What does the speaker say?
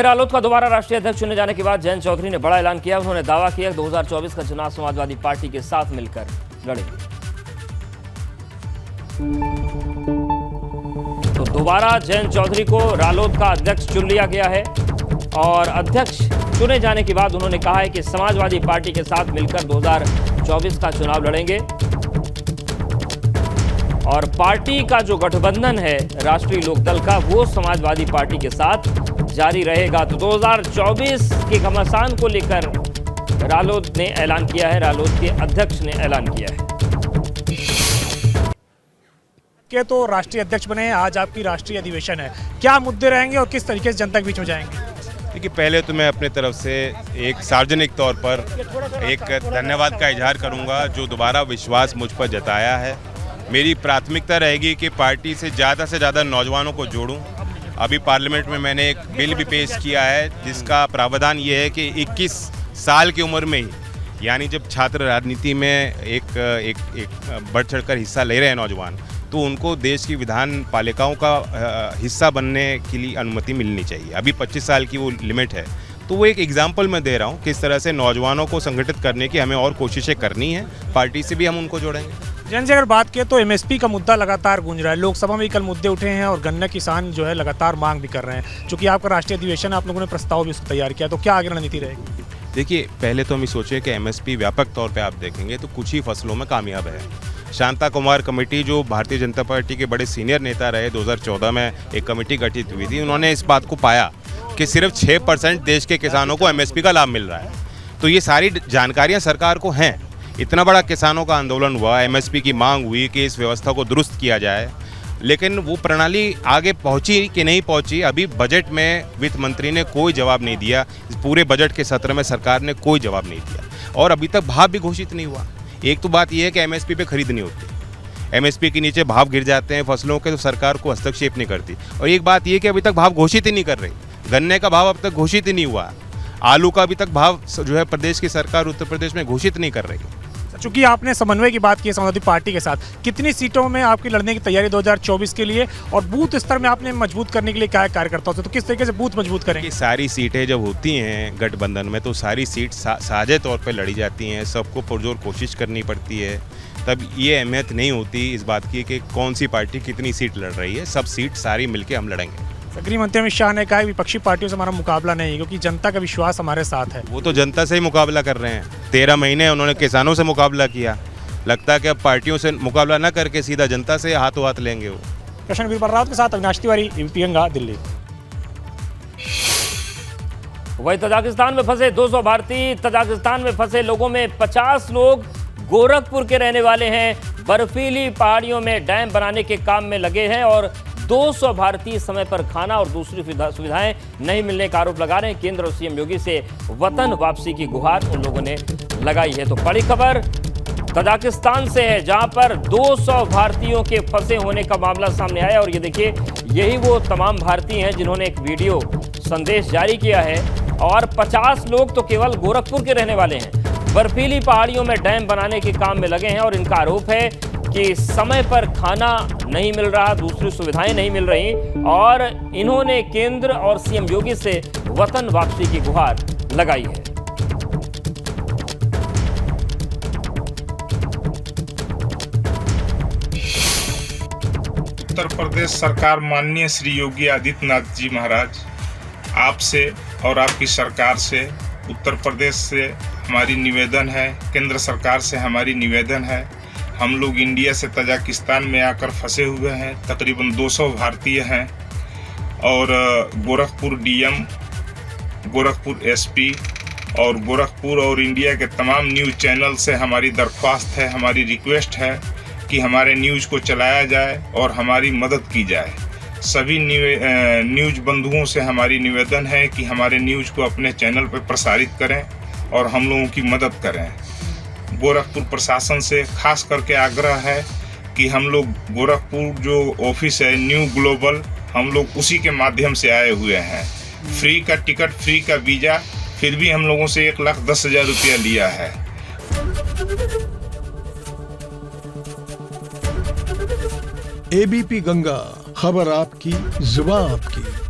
रालोद का दोबारा राष्ट्रीय अध्यक्ष चुने जाने के बाद जयंत चौधरी ने बड़ा ऐलान किया। उन्होंने दावा किया कि 2024 का चुनाव समाजवादी पार्टी के साथ मिलकर लड़ेंगे। तो दोबारा जयंत चौधरी को रालोद का अध्यक्ष चुन लिया गया है और अध्यक्ष चुने जाने के बाद उन्होंने कहा है कि समाजवादी पार्टी के साथ मिलकर 2024 का चुनाव लड़ेंगे और पार्टी का जो गठबंधन है राष्ट्रीय लोकदल का, वो समाजवादी पार्टी के साथ जारी रहेगा। तो 2024 के घमासान को लेकर रालोद ने ऐलान किया है, रालोद के अध्यक्ष ने ऐलान किया है के तो राष्ट्रीय अध्यक्ष बने हैं। आज आपकी राष्ट्रीय अधिवेशन है, क्या मुद्दे रहेंगे और किस तरीके से जनता के बीच में जाएंगे? देखिए, पहले तो मैं अपने तरफ से एक सार्वजनिक तौर पर एक धन्यवाद का इजहार करूंगा जो दोबारा विश्वास मुझ पर जताया है। मेरी प्राथमिकता रहेगी कि पार्टी से ज़्यादा नौजवानों को जोड़ूं। अभी पार्लियामेंट में मैंने एक बिल भी पेश किया है जिसका प्रावधान ये है कि 21 साल की उम्र में ही, यानी जब छात्र राजनीति में एक बढ़ चढ़कर हिस्सा ले रहे हैं नौजवान, तो उनको देश की विधान पालिकाओं का हिस्सा बनने के लिए अनुमति मिलनी चाहिए। अभी 25 साल की वो लिमिट है। तो वो एक एग्जाम्पल मैं दे रहा हूँ किस तरह से नौजवानों को संगठित करने की हमें और कोशिशें करनी है। पार्टी से भी हम उनको जोड़ेंगे। जैन जी, अगर बात करें तो एमएसपी का मुद्दा लगातार गूंज रहा है। लोकसभा में कल मुद्दे उठे हैं और गन्ना किसान जो है लगातार मांग भी कर रहे हैं। चूंकि आपका राष्ट्रीय अधिवेशन है, आप लोगों ने प्रस्ताव भी उसको तैयार किया, तो क्या आगे रणनीति रहेगी? देखिए, पहले तो हम ये सोचें कि एमएसपी व्यापक तौर पे आप देखेंगे तो कुछ ही फसलों में कामयाब है। शांता कुमार कमेटी जो भारतीय जनता पार्टी के बड़े सीनियर नेता रहे, 2014 में एक कमेटी गठित हुई थी, उन्होंने इस बात को पाया कि सिर्फ 6% देश के किसानों को एमएसपी का लाभ मिल रहा है। तो ये सारी जानकारियाँ सरकार को हैं। इतना बड़ा किसानों का आंदोलन हुआ, एमएसपी की मांग हुई कि इस व्यवस्था को दुरुस्त किया जाए, लेकिन वो प्रणाली आगे पहुंची कि नहीं पहुंची, अभी बजट में वित्त मंत्री ने कोई जवाब नहीं दिया। इस पूरे बजट के सत्र में सरकार ने कोई जवाब नहीं दिया और अभी तक भाव भी घोषित नहीं हुआ। एक तो बात यह है कि एमएसपी पे खरीद नहीं होती, एमएसपी के नीचे भाव गिर जाते हैं फसलों के, तो सरकार को हस्तक्षेप नहीं करती। और एक बात यह कि अभी तक भाव घोषित ही नहीं कर रही। गन्ने का भाव अब तक घोषित ही नहीं हुआ, आलू का अभी तक भाव जो है प्रदेश की सरकार उत्तर प्रदेश में घोषित नहीं कर रही। चूंकि आपने समन्वय की बात की है समाजवादी पार्टी के साथ, कितनी सीटों में आपकी लड़ने की तैयारी 2024 के लिए, और बूथ स्तर में आपने मजबूत करने के लिए क्या कार्यकर्ताओं से, तो किस तरीके से बूथ मजबूत करेंगे? सारी सीटें जब होती हैं गठबंधन में तो सारी सीट साझे तौर पर लड़ी जाती हैं, सबको पुरजोर कोशिश करनी पड़ती है। तब ये अहमियत नहीं होती इस बात की कि कौन सी पार्टी कितनी सीट लड़ रही है, सब सीट सारी मिलकर हम लड़ेंगे। गृह मंत्री अमित शाह ने कहा विपक्षी पार्टियों से हमारा मुकाबला नहीं है क्योंकि जनता का विश्वास हमारे साथ है। वो तो जनता से ही मुकाबला कर रहे हैं। 13 महीने उन्होंने किसानों से मुकाबला किया, लगता है कि अब पार्टियों से मुकाबला न करके सीधा जनता से हाथों हाथ लेंगे। वो कृष्ण रावत के साथ अविनाश तिवारी, यूपी गंगा, दिल्ली। वही तजाकिस्तान में फंसे 200 भारतीय, तजाकिस्तान में फंसे लोगों में 50 लोग गोरखपुर के रहने वाले हैं। बर्फीली पहाड़ियों में डैम बनाने के काम में लगे हैं और 200 भारतीय समय पर खाना और दूसरी सुविधाएं नहीं मिलने का आरोप लगा रहे हैं। केंद्र और सीएम योगी से वतन वापसी की गुहार उन लोगों ने लगाई है। तो बड़ी खबर तजाकिस्तान से है जहां पर 200 भारतीयों के फंसे होने का मामला सामने आया और ये देखिए, यही वो तमाम भारतीय हैं जिन्होंने एक वीडियो संदेश जारी किया है और 50 लोग तो केवल गोरखपुर के रहने वाले हैं। बर्फीली पहाड़ियों में डैम बनाने के काम में लगे हैं और इनका आरोप है कि समय पर खाना नहीं मिल रहा, दूसरी सुविधाएं नहीं मिल रही और इन्होंने केंद्र और सीएम योगी से वतन वापसी की गुहार लगाई है। उत्तर प्रदेश सरकार माननीय श्री योगी आदित्यनाथ जी महाराज, आपसे और आपकी सरकार से, उत्तर प्रदेश से हमारी निवेदन है, केंद्र सरकार से हमारी निवेदन है। हम लोग इंडिया से तजाकिस्तान में आकर फंसे हुए हैं, तकरीबन 200 भारतीय हैं और गोरखपुर डीएम, गोरखपुर एसपी और गोरखपुर और इंडिया के तमाम न्यूज़ चैनल से हमारी दरख्वास्त है, हमारी रिक्वेस्ट है कि हमारे न्यूज़ को चलाया जाए और हमारी मदद की जाए। सभी न्यूज़ बंधुओं से हमारी निवेदन है कि हमारे न्यूज़ को अपने चैनल पर प्रसारित करें और हम लोगों की मदद करें। गोरखपुर प्रशासन से खास करके आग्रह है कि हम लोग गोरखपुर जो ऑफिस है न्यू ग्लोबल, हम लोग उसी के माध्यम से आए हुए हैं। फ्री का टिकट, फ्री का वीज़ा, फिर भी हम लोगों से 1,10,000 रुपया लिया है। एबीपी गंगा, खबर आपकी, जुबान आपकी।